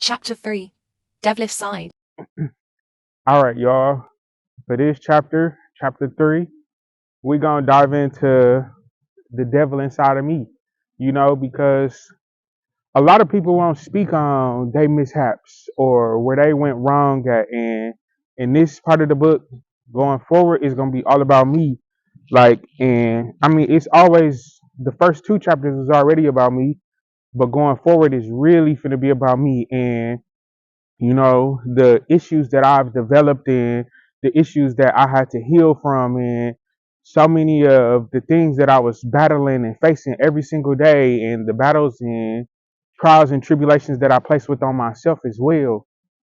Chapter 3 Devilish Side. All right, y'all. For this chapter 3, we're going to dive into the devil inside of me, because a lot of people won't speak on their mishaps or where they went wrong at. And in this part of the book, going forward, is going to be all about me. It's always the first two chapters is already about me, but going forward is really going to be about me. And the issues that I've developed and the issues that I had to heal from, and so many of the things that I was battling and facing every single day, and the battles and trials and tribulations that I placed within myself as well.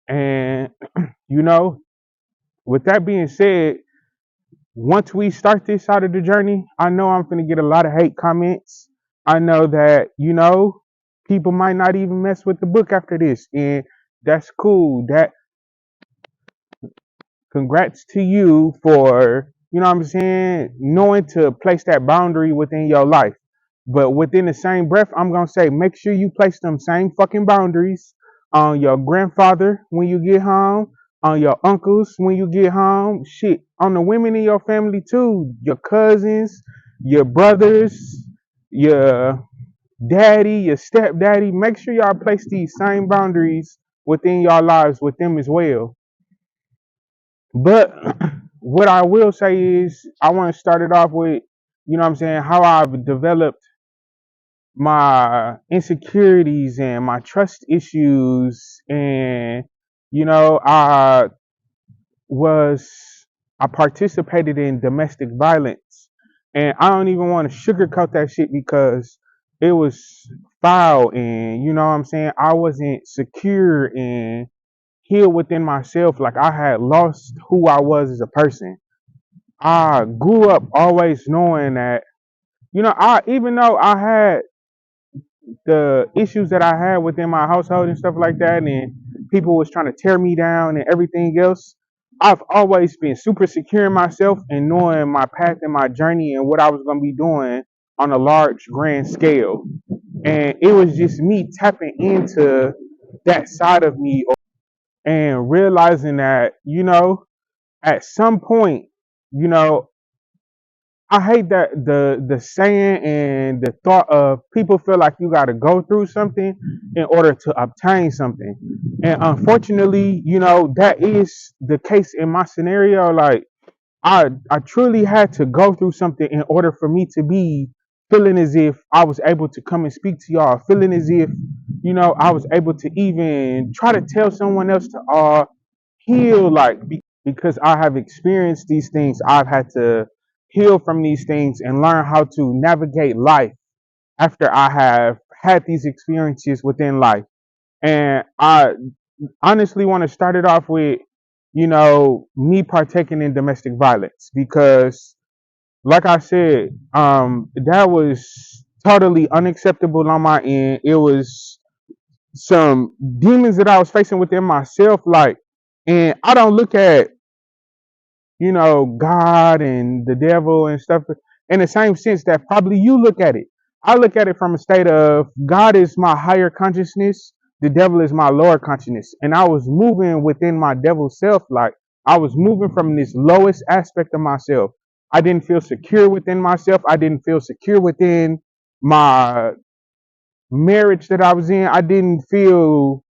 And, you know, with that being said, once we start this side of the journey, I know I'm going to get a lot of hate comments. I know that, people might not even mess with the book after this. And that's cool. Congrats to you for, knowing to place that boundary within your life. But within the same breath, I'm going to say, make sure you place them same fucking boundaries on your grandfather when you get home, on your uncles when you get home, shit, on the women in your family too, your cousins, your brothers, your daddy, your stepdaddy. Make sure y'all place these same boundaries within your lives with them as well. But what I will say is, I want to start it off with, how I've developed my insecurities and my trust issues. And, you know, I was, I participated in domestic violence. And I don't even want to sugarcoat that shit because it was foul. And, I wasn't secure and healed within myself. Like, I had lost who I was as a person. I grew up always knowing that, even though I had the issues that I had within my household and stuff like that, and people was trying to tear me down and everything else, I've always been super secure in myself and knowing my path and my journey and what I was going to be doing on a large, grand scale. And it was just me tapping into that side of me and realizing that, at some point, you know, I hate that the saying and the thought of people feel like you got to go through something in order to obtain something. And unfortunately, that is the case in my scenario. Like, I truly had to go through something in order for me to be feeling as if I was able to come and speak to y'all, feeling as if, I was able to even try to tell someone else to heal, like, because I have experienced these things. I've had to heal from these things and learn how to navigate life after I have had these experiences within life. And I honestly want to start it off with, me partaking in domestic violence because, like I said, that was totally unacceptable on my end. It was some demons that I was facing within myself, like, and I don't look at, God and the devil and stuff in the same sense that probably you look at it. I look at it from a state of God is my higher consciousness, the devil is my lower consciousness. And I was moving within my devil self, like I was moving from this lowest aspect of myself. I didn't feel secure within myself. I didn't feel secure within my marriage that I was in. I didn't feel,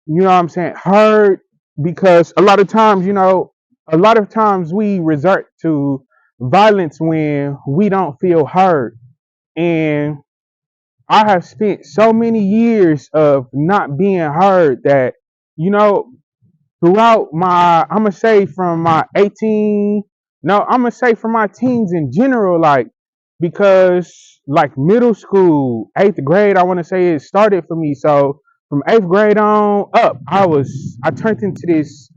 heard, because a lot of times we resort to violence when we don't feel heard. And I have spent so many years of not being heard that, throughout I'm going to say from my 18, no, I'm going to say from my teens in general, like, because like middle school, 8th grade, I want to say it started for me. So from 8th grade on up, I turned into this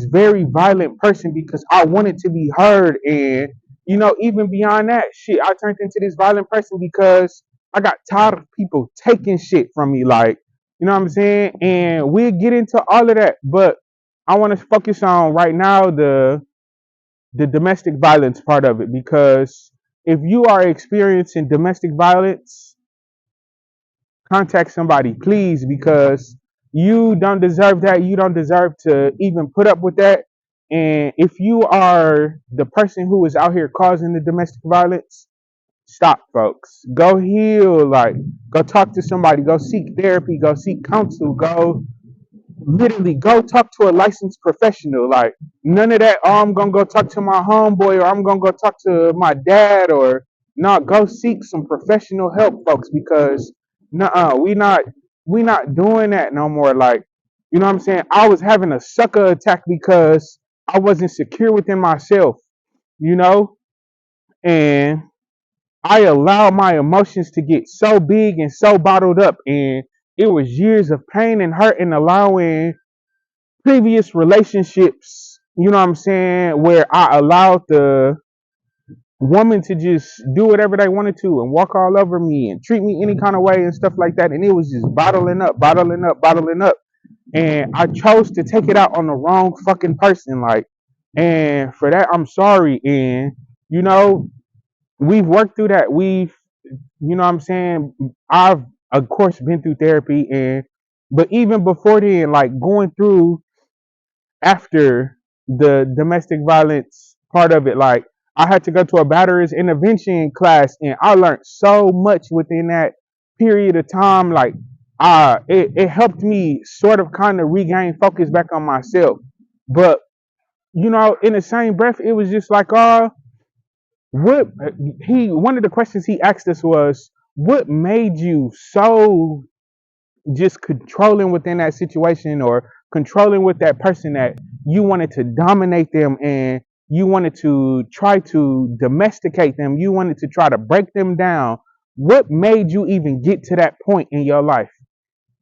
very violent person because I wanted to be heard. And, even beyond that shit, I turned into this violent person because I got tired of people taking shit from me. Like, you know what I'm saying? And we'll get into all of that. But I want to focus on right now the domestic violence part of it, because if you are experiencing domestic violence, contact somebody, please, because You don't deserve that. You don't deserve to even put up with that. And if you are the person who is out here causing the domestic violence, stop, folks. Go heal. Like, go talk to somebody. Go seek therapy. Go seek counsel. Go literally go talk to a licensed professional. Like, none of that, oh, I'm gonna go talk to my homeboy, or I'm gonna go talk to my dad, or not. Go seek some professional help, folks, because nuh-uh, we not doing that no more. Like, you know what I'm saying? I was having a sucker attack because I wasn't secure within myself, you know, and I allowed my emotions to get so big and so bottled up, and it was years of pain and hurt, and allowing previous relationships, you know what I'm saying, where I allowed the woman to just do whatever they wanted to and walk all over me and treat me any kind of way and stuff like that. And it was just bottling up, bottling up, bottling up. And I chose to take it out on the wrong fucking person. Like, and for that, I'm sorry. And, you know, we've worked through that. You know what I'm saying? I've, of course, been through therapy. But even before then, like going through after the domestic violence part of it, like I had to go to a batterer's intervention class, and I learned so much within that period of time. Like, it helped me sort of kind of regain focus back on myself. But you know, in the same breath, it was just like, what one of the questions he asked us was, what made you so just controlling within that situation, or controlling with that person, that you wanted to dominate them, and you wanted to try to domesticate them, you wanted to try to break them down? What made you even get to that point in your life?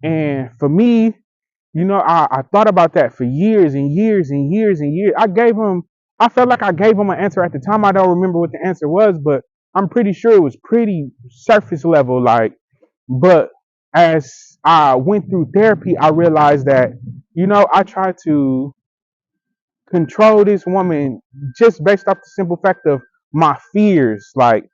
And for me, you know, I thought about that for years and years and years and years. I felt like I gave him an answer at the time. I don't remember what the answer was, but I'm pretty sure it was pretty surface level. Like, but as I went through therapy, I realized that, you know, I tried to control this woman just based off the simple fact of my fears. Like,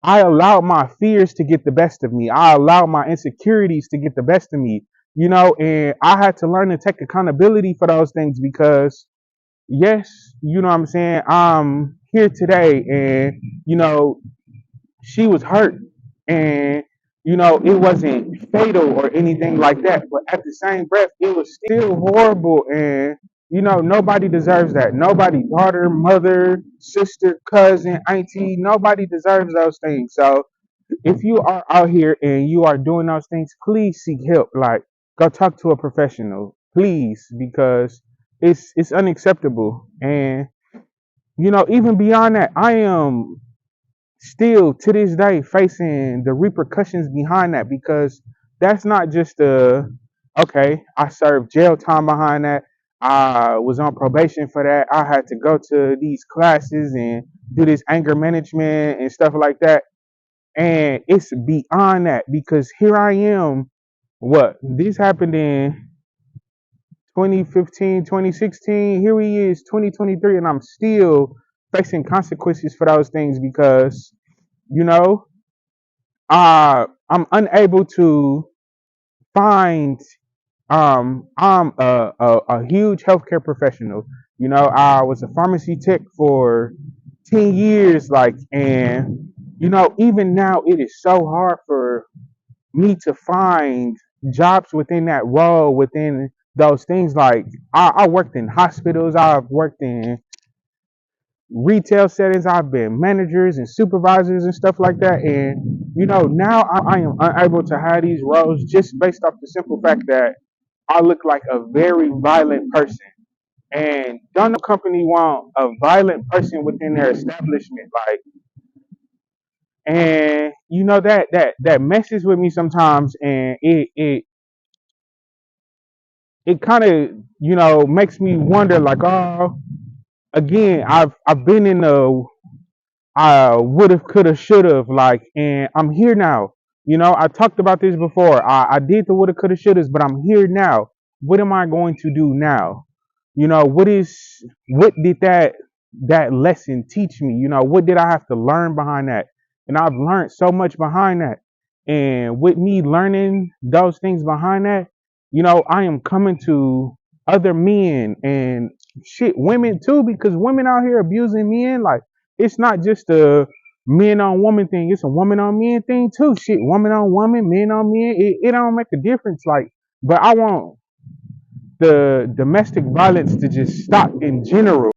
I allowed my fears to get the best of me. I allowed my insecurities to get the best of me, you know, and I had to learn to take accountability for those things because, yes, you know what I'm saying? I'm here today, and, you know, she was hurt, and, you know, it wasn't fatal or anything like that, but at the same breath, it was still horrible. And, you know, nobody deserves that. Nobody, daughter, mother, sister, cousin, auntie, nobody deserves those things. So if you are out here and you are doing those things, please seek help. Like, go talk to a professional, please, because it's unacceptable. And, you know, even beyond that, I am still to this day facing the repercussions behind that, because that's not just okay, I served jail time behind that. I was on probation for that. I had to go to these classes and do this anger management and stuff like that. And it's beyond that, because here I am. What? This happened in 2015, 2016. Here he is, 2023, and I'm still facing consequences for those things because, you know, I'm unable to find. I'm a huge healthcare professional. You know, I was a pharmacy tech for 10 years, like, and, you know, even now it is so hard for me to find jobs within that role, within those things. Like, I worked in hospitals, I've worked in retail settings, I've been managers and supervisors and stuff like that. And, you know, now I am unable to have these roles just based off the simple fact that I look like a very violent person. And don't no company want a violent person within their establishment. Like, and you know, that messes with me sometimes, and it kind of, you know, makes me wonder, like, oh, again, I've been in the would have, could have, should have, like, and I'm here now. You know, I talked about this before. I did the would have, could have, should have, but I'm here now. What am I going to do now? You know, what did that lesson teach me? You know, what did I have to learn behind that? And I've learned so much behind that. And with me learning those things behind that, I am coming to other men and shit, women too, because women out here abusing men. Like, it's not just a men on woman thing, it's a woman on men thing too. Shit, woman on woman, men on men. It don't make a difference. Like, but I want the domestic violence to just stop in general.